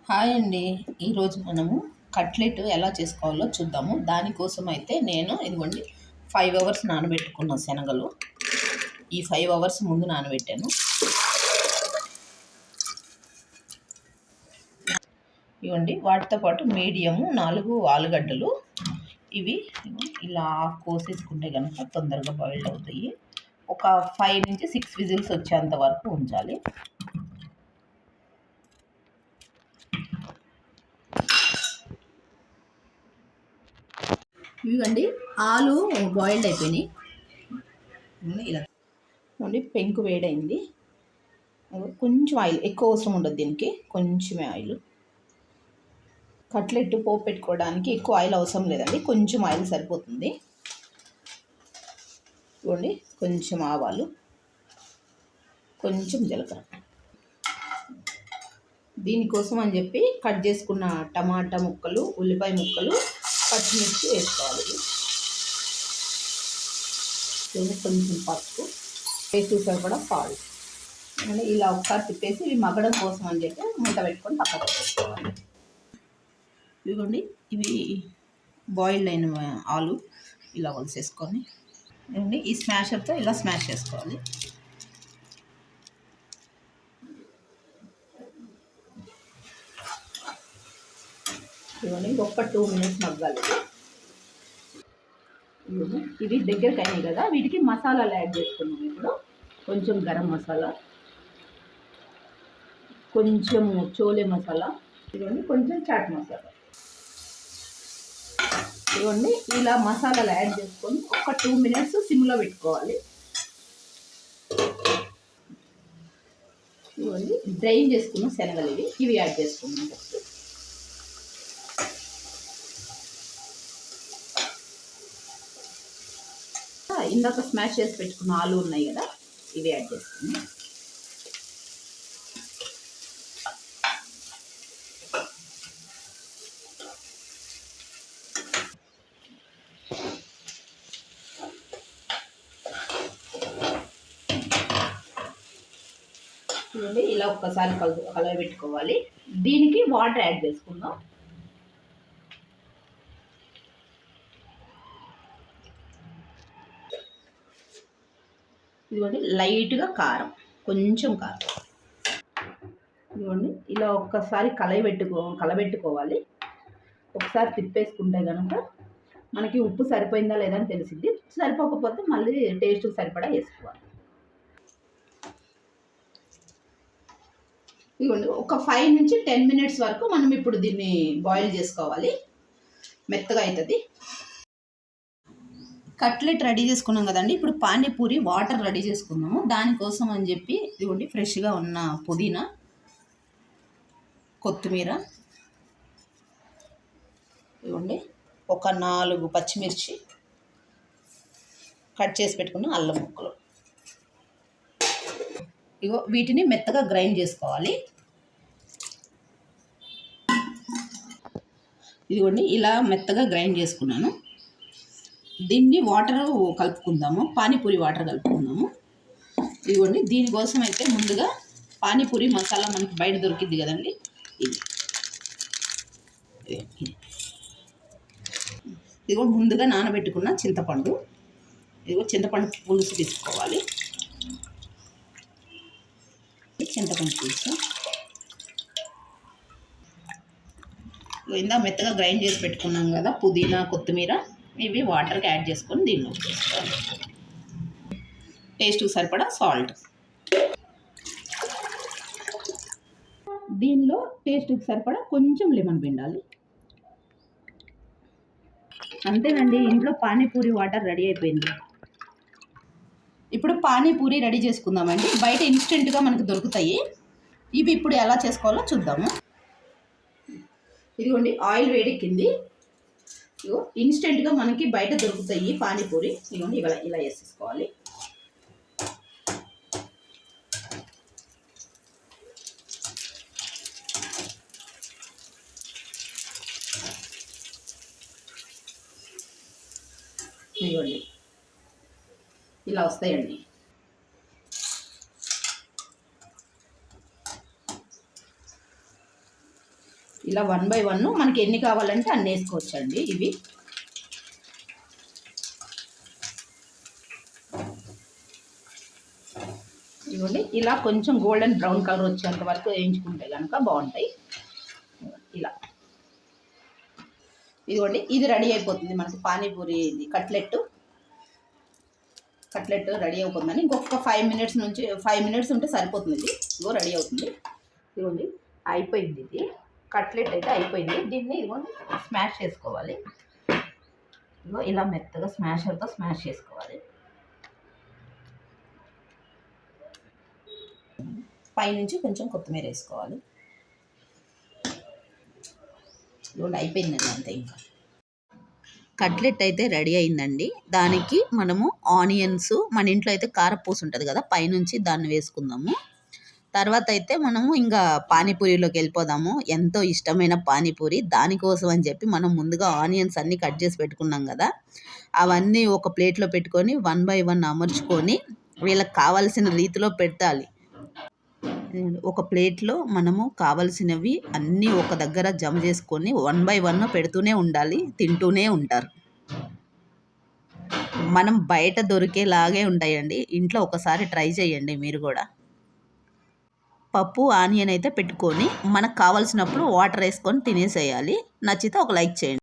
Hi అండి. ఈరోజు మనము కట్లెట్ ఎలా చేసుకోవాలో చూద్దాము. దానికోసం అయితే నేను ఇదిగోండి 5 అవర్స్ నానబెట్టుకున్న శనగలు. ఈ 5 అవర్స్ ముందు నానబెట్టాను. ఇవ్వండి వాటితో పాటు మీడియము 4 ఆలుగడ్డలు. ఇవి ఇలా కోసేసుకుంటే కనుక తొందరగా బాయిల్డ్ అవుతాయి. ఒక 5 నుంచి 6 విజిల్స్ వచ్చేంత వరకు ఉంచాలి. ఇవ్వండి ఆలు బాయిల్డ్ అయిపోయినాయి. ఇలా పెంకు వేడైంది. కొంచెం ఆయిల్, ఎక్కువ అవసరం ఉండదు దీనికి, కొంచెమే ఆయిల్. కట్లెట్ పోపు పెట్టుకోవడానికి ఎక్కువ ఆయిల్ అవసరం లేదండి, కొంచెం ఆయిల్ సరిపోతుంది. ఇవ్వండి కొంచెం ఆవాలు, కొంచెం జీలకర్ర. దీనికోసం అని చెప్పి కట్ చేసుకున్న టమాటా ముక్కలు, ఉల్లిపాయ ముక్కలు, పచ్చిమిర్చి వేసుకోవాలి. కొంచెం పసుపు వేసి సరిపడా సాల్ట్. ఇలా ఒకసారి తిప్పేసి ఇవి మగ్గడం కోసం అని చెప్పి మూత పెట్టుకొని పక్కన పెట్టుకోవాలి. ఇదిగోండి ఇవి బాయిల్డ్ అయిన ఆలు ఇలా వలిసేసుకొని ఇవ్వండి ఈ స్మాషర్తో ఇలా స్మాష్ చేసుకోవాలి. ఇవన్నీ ఒక్క 2 మినిట్స్ మగ్గాలి. ఇవి దగ్గరికి అయినాయి కదా, వీటికి మసాలాలు యాడ్ చేసుకున్నాం. ఇప్పుడు కొంచెం గరం మసాలా, కొంచెం చోలే మసాలా, ఇవన్నీ కొంచెం చాట్ మసాలా. ఇవన్నీ ఇలా మసాలాలు యాడ్ చేసుకొని ఒక 2 మినిట్స్ సిమ్లో పెట్టుకోవాలి. ఇవన్నీ డ్రైన్ చేసుకున్న శనగలు ఇవి యాడ్ చేసుకున్నాం. ఇందాక స్మాష్ చేసి పెట్టుకున్న ఆలు ఉన్నాయి కదా, ఇవి యాడ్ చేసుకున్నాం. చూడండి ఇలా ఒక్కసారి కలవబెట్టుకోవాలి. దీనికి వాటర్ యాడ్ చేసుకుందాం. ఇదిగోండి లైట్గా కారం, కొంచెం కారం. ఇదిగోండి ఇలా ఒక్కసారి కలబెట్టుకోవాలి. ఒకసారి తిప్పేసుకుంటే కనుక మనకి ఉప్పు సరిపోయిందా లేదా అని తెలిసింది. సరిపోకపోతే మళ్ళీ టేస్ట్ సరిపడా వేసుకోవాలి. ఇదిగోండి ఒక 5 నుంచి 10 మినిట్స్ వరకు మనం ఇప్పుడు దీన్ని బాయిల్ చేసుకోవాలి, మెత్తగా అవుతుంది. కట్లెట్ రెడీ చేసుకున్నాం కదండి. ఇప్పుడు పానీపూరి వాటర్ రెడీ చేసుకుందాము. దానికోసం అని చెప్పి ఇదిగోండి ఫ్రెష్గా ఉన్న పుదీనా, కొత్తిమీర, ఇవ్వండి ఒక 4 పచ్చిమిర్చి, కట్ చేసి పెట్టుకున్న అల్లం ముక్కలు. ఇగో వీటిని మెత్తగా గ్రైండ్ చేసుకోవాలి. ఇదిగోండి ఇలా మెత్తగా గ్రైండ్ చేసుకున్నాను. దీన్ని వాటర్ కలుపుకుందాము, పానీపూరి వాటర్ కలుపుకుందాము. ఇదిగోండి దీనికోసం అయితే ముందుగా పానీపూరి మసాలా మనకి బయట దొరికింది కదండి, ఇదిగో ముందుగా నానబెట్టుకున్న చింతపండు. ఇదిగో చింతపండు పులుసు తీసుకోవాలి. చింతపండు పులుసు ఇందా మెత్తగా గ్రైండ్ చేసి పెట్టుకున్నాం కదా పుదీనా, కొత్తిమీర, ఇవి వాటర్కి యాడ్ చేసుకొని దీనిలో వేసుకోవాలి. టేస్ట్కి సరిపడా సాల్ట్. దీనిలో టేస్ట్కి సరిపడా కొంచెం లెమన్ పిండాలి. అంతేనండి, ఇంట్లో పానీపూరి వాటర్ రెడీ అయిపోయింది. ఇప్పుడు పానీపూరి రెడీ చేసుకుందామండి. బయట ఇన్స్టెంట్గా మనకు దొరుకుతాయి. ఇవి ఇప్పుడు ఎలా చేసుకోవాలో చూద్దాము. ఇదిగోండి ఆయిల్ వేడెక్కింది. ఇగో ఇన్స్టెంట్గా మనకి బయట దొరుకుతాయి పానీపూరి. ఇదిగోండి ఇలా ఇలా వేసేసుకోవాలి. ఇదిగోండి ఇలా వస్తాయండి. ఇలా 1 బై 1 మనకి ఎన్ని కావాలంటే అన్ని వేసుకోవచ్చండి. ఇవి ఇవ్వండి, ఇలా కొంచెం గోల్డెన్ బ్రౌన్ కలర్ వచ్చేంత వరకు వేయించుకుంటే కనుక బాగుంటాయి. ఇలా ఇదిగోండి, ఇది రెడీ అయిపోతుంది మనకి పానీపూరి. ఇది కట్లెట్ రెడీ అయిపోతుందని ఇంకొక 5 మినిట్స్ ఉంటే సరిపోతుంది. ఇది ఇదిగో రెడీ అవుతుంది. ఇదిగోండి అయిపోయింది. ఇది కట్లెట్ అయితే అయిపోయింది. దీన్ని ఇదిగోండి స్మాష్ చేసుకోవాలి. ఇదిగో ఇలా మెత్తగా స్మాషర్తో స్మాష్ చేసుకోవాలి. పైనుంచి కొంచెం కొత్తిమీర వేసుకోవాలి. ఇదిగోండి అయిపోయిందండి, అంతే. ఇంకా కట్లెట్ అయితే రెడీ అయిందండి. దానికి మనము ఆనియన్స్, మన ఇంట్లో అయితే కారపూస ఉంటుంది కదా, పైనుంచి దాన్ని వేసుకుందాము. తర్వాత అయితే మనము ఇంకా పానీపూరిలోకి వెళ్ళిపోదాము. ఎంతో ఇష్టమైన పానీపూరి, దానికోసం అని చెప్పి మనం ముందుగా ఆనియన్స్ అన్నీ కట్ చేసి పెట్టుకున్నాం కదా, అవన్నీ ఒక ప్లేట్లో పెట్టుకొని 1 బై 1 అమర్చుకొని వీళ్ళకి కావాల్సిన రీతిలో పెట్టాలి. ఒక ప్లేట్లో మనము కావలసినవి అన్నీ ఒక దగ్గర జమ చేసుకొని 1 బై 1 పెడుతూనే ఉండాలి. తింటూనే ఉంటారు. మనం బయట దొరికేలాగే ఉంటాయండి. ఇంట్లో ఒకసారి ట్రై చేయండి మీరు కూడా. పప్పు ఆనియన్ అయితే పెట్టుకొని మనకు కావాల్సినప్పుడు వాటర్ వేసుకొని తినేసేయాలి. నచ్చితే ఒక లైక్ చేయండి.